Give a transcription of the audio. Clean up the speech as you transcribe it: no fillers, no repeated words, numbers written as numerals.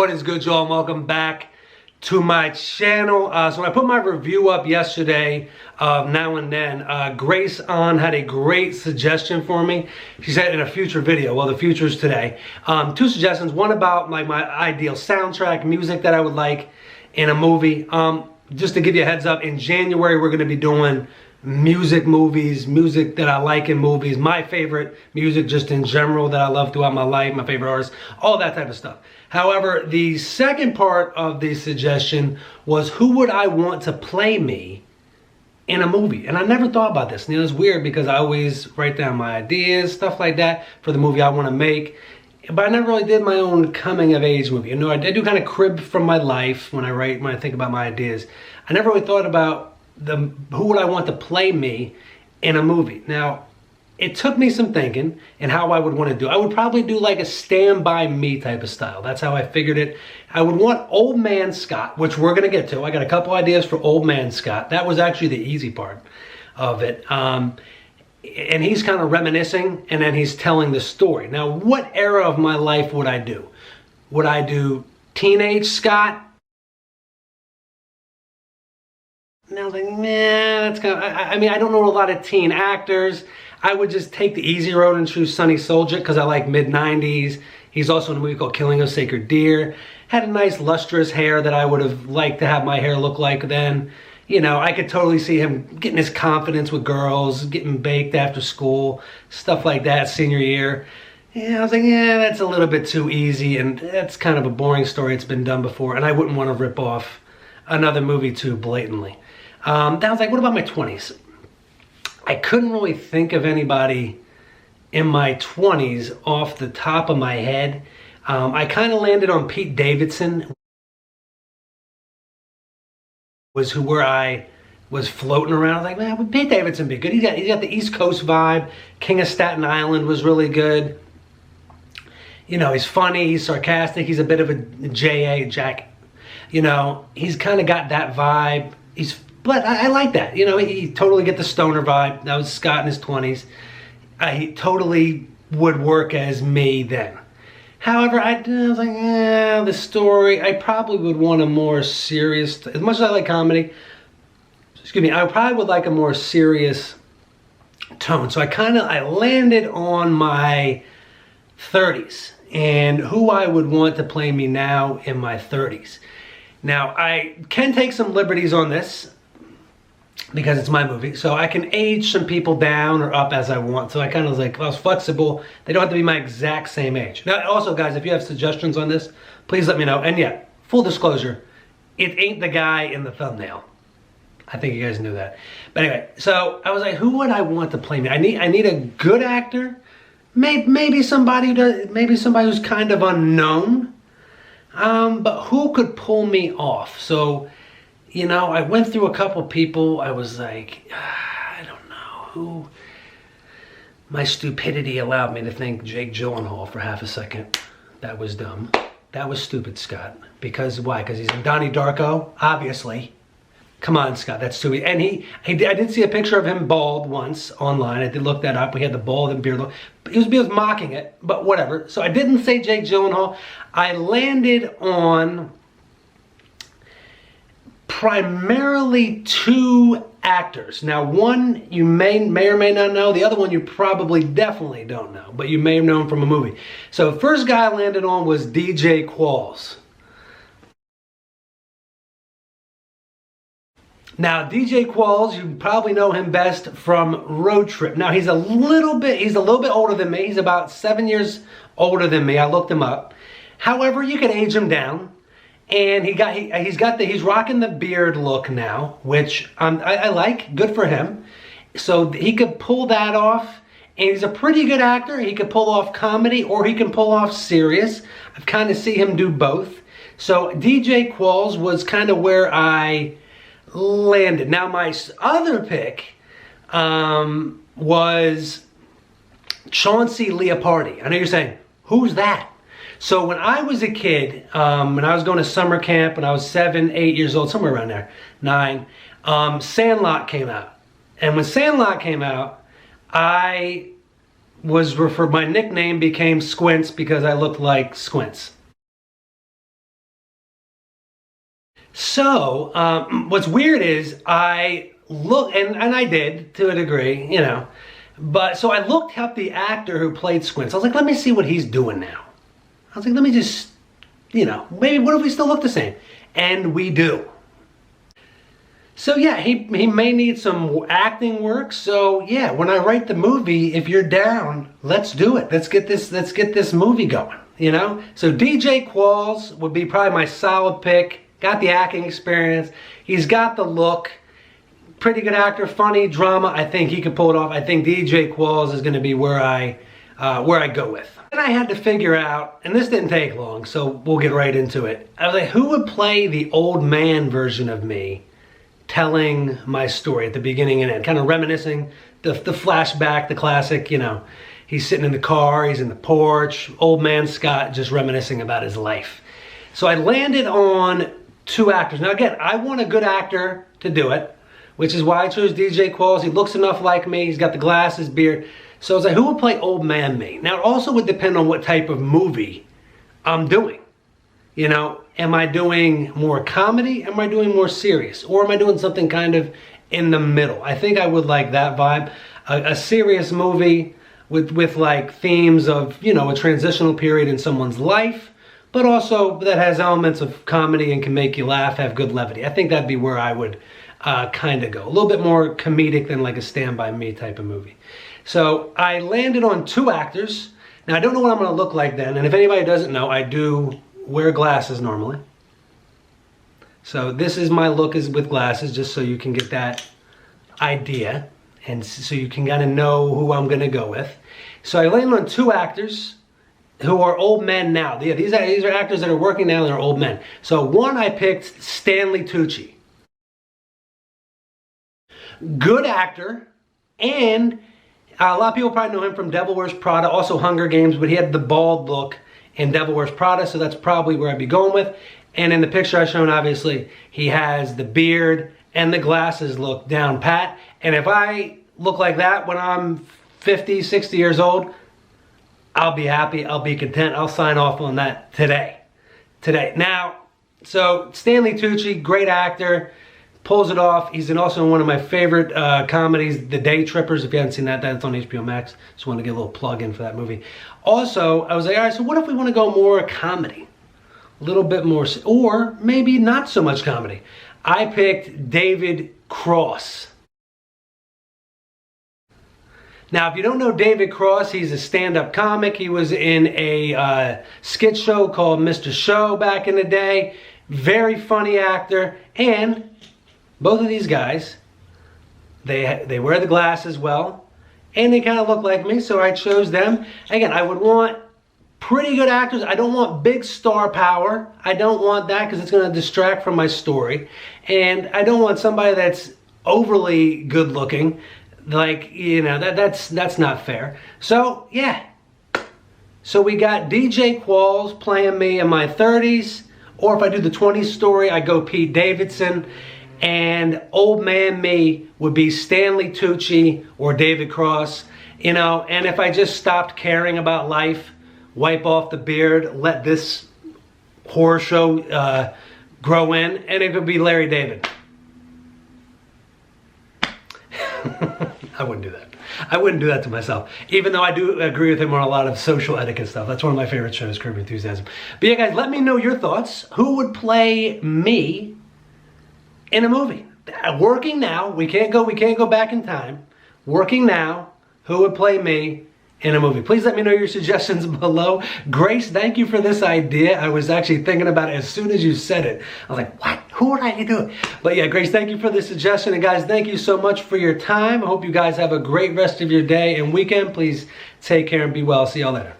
What is good, y'all? Welcome back to my channel. So I put my review up yesterday of Now and Then. Grace had a great suggestion for me. She said in a future video, well, the future is today. Two suggestions, one about like my ideal soundtrack, music that I would like in a movie. Just to give you a heads up, in January we're gonna be doing music movies, music that I like in movies, my favorite music just in general that I love throughout my life, my favorite artists, all that type of stuff. However, the second part of the suggestion was who would I want to play me in a movie? And I never thought about this. You know, it's weird because I always write down my ideas, stuff like that for the movie I want to make. But I never really did my own coming of age movie. You know, I do kind of crib from my life when I think about my ideas. I never really thought about who would I want to play me in a movie. Now, it took me some thinking and how I would want to do it. I would probably do like a Stand By Me type of style. That's how I figured it. I would want Old Man Scott, which we're going to get to. I got a couple ideas for Old Man Scott. That was actually the easy part of it. And he's kind of reminiscing and then he's telling the story. Now, what era of my life would I do? Would I do teenage Scott? And I was like, nah, that's kind of, I mean, I don't know a lot of teen actors. I would just take the easy road and choose Sonny Soldier because I like mid-90s. He's also in a movie called Killing of Sacred Deer. Had a nice lustrous hair that I would have liked to have my hair look like then. You know, I could totally see him getting his confidence with girls, getting baked after school, stuff like that, senior year. Yeah, I was like, yeah, that's a little bit too easy and that's kind of a boring story. It's been done before and I wouldn't want to rip off another movie too blatantly. That was like, what about my 20s? I couldn't really think of anybody in my 20s off the top of my head. I kind of landed on Pete Davidson, was where I was floating around. I was like, man, would Pete Davidson be good? He's got the East Coast vibe. King of Staten Island was really good. You know, he's funny, he's sarcastic, he's a bit of a Jack. You know, he's kind of got that vibe. But I like that. You know, he totally get the stoner vibe. That was Scott in his 20s. He totally would work as me then. However, I was like, the story, I probably would want a more serious, as much as I like comedy, excuse me, I probably would like a more serious tone. So I landed on my 30s and who I would want to play me now in my 30s. Now, I can take some liberties on this because it's my movie, so I can age some people down or up as I want. So I kind of was like, I was flexible. They don't have to be my exact same age. Now, also, guys, if you have suggestions on this, please let me know. And yeah, full disclosure, it ain't the guy in the thumbnail. I think you guys knew that. But anyway, so I was like, who would I want to play me? I need a good actor, maybe somebody who's kind of unknown. But who could pull me off? So, you know, I went through a couple people. I was like, I don't know who. My stupidity allowed me to think Jake Gyllenhaal for half a second. That was dumb. That was stupid, Scott. Because why? Because he's in Donnie Darko, obviously. Come on, Scott, that's too easy. And I did see a picture of him bald once online. I did look that up. We had the bald and beard look. He was mocking it, but whatever. So I didn't say Jake Gyllenhaal. I landed on primarily two actors. Now, one you may or may not know. The other one you probably definitely don't know, but you may have known from a movie. So first guy I landed on was DJ Qualls. Now, DJ Qualls, you probably know him best from Road Trip. Now, he's a little bit older than me. He's about 7 years older than me. I looked him up. However, you can age him down. And he's rocking the beard look now, which I like. Good for him. So he could pull that off. And he's a pretty good actor. He could pull off comedy or he can pull off serious. I've kind of seen him do both. So DJ Qualls was kind of where I landed. Now my other pick was Chauncey Leopardi. I know you're saying, who's that? So when I was a kid, when I was going to summer camp, when I was 7, 8 years old, somewhere around there, 9, Sandlot came out. And when Sandlot came out, my nickname became Squints because I looked like Squints. So, what's weird is I look, and I did to a degree, you know, but so I looked up the actor who played Squints. I was like, let me see what he's doing now. I was like, let me just, you know, maybe what if we still look the same? And we do. So yeah, he may need some acting work. So yeah, when I write the movie, if you're down, let's do it. Let's get this movie going, you know? So DJ Qualls would be probably my solid pick. Got the acting experience. He's got the look. Pretty good actor, funny, drama. I think he could pull it off. I think DJ Qualls is going to be where I go with. And I had to figure out, and this didn't take long, so we'll get right into it. I was like, who would play the old man version of me telling my story at the beginning and end? Kind of reminiscing, the flashback, the classic, you know. He's sitting in the car, he's in the porch, old man Scott just reminiscing about his life. So I landed on 2 actors. Now again, I want a good actor to do it, which is why I chose DJ Qualls. He looks enough like me, he's got the glasses, beard. So I was like, who would play old man me? Now it also would depend on what type of movie I'm doing. You know, am I doing more comedy? Am I doing more serious? Or am I doing something kind of in the middle? I think I would like that vibe. A serious movie with like themes of, you know, a transitional period in someone's life, but also that has elements of comedy and can make you laugh, have good levity. I think that'd be where I would kind of go. A little bit more comedic than like a Stand By Me type of movie. So I landed on 2 actors. Now I don't know what I'm going to look like then, and if anybody doesn't know, I do wear glasses normally. So this is my look is with glasses, just so you can get that idea, and so you can kind of know who I'm going to go with. So I landed on 2 actors who are old men now. Yeah, these are actors that are working now and they're old men. So one, I picked Stanley Tucci. Good actor, and a lot of people probably know him from Devil Wears Prada, also Hunger Games, but he had the bald look in Devil Wears Prada, so that's probably where I'd be going with. And in the picture I shown, obviously, he has the beard and the glasses look down pat. And if I look like that when I'm 50, 60 years old, I'll be happy, I'll be content, I'll sign off on that today. Now, so Stanley Tucci, great actor, pulls it off. He's also in one of my favorite comedies, The Day Trippers. If you haven't seen that, that's on HBO Max. Just want to get a little plug in for that movie. Also, I was like, all right, so what if we want to go more comedy? A little bit more, or maybe not so much comedy. I picked David Cross. Now, if you don't know David Cross, he's a stand-up comic. He was in a skit show called Mr. Show back in the day. Very funny actor, and both of these guys, they wear the glasses well, and they kind of look like me, so I chose them. Again, I would want pretty good actors. I don't want big star power. I don't want that because it's going to distract from my story. And I don't want somebody that's overly good looking. Like, you know, that's not fair. So, yeah. So we got DJ Qualls playing me in my 30s. Or if I do the 20s story, I go Pete Davidson. And old man me would be Stanley Tucci or David Cross. You know, and if I just stopped caring about life, wipe off the beard, let this horror show grow in, and it would be Larry David. I wouldn't do that. I wouldn't do that to myself, even though I do agree with him on a lot of social etiquette stuff. That's one of my favorite shows, Curb Your Enthusiasm. But yeah, guys, let me know your thoughts. Who would play me in a movie? Working now, we can't go back in time. Working now, who would play me in a movie? Please let me know your suggestions below. Grace, thank you for this idea. I was actually thinking about it as soon as you said it. I was like, what? Who would I do it? But yeah, Grace, thank you for the suggestion. And guys, thank you so much for your time. I hope you guys have a great rest of your day and weekend. Please take care and be well. See y'all later.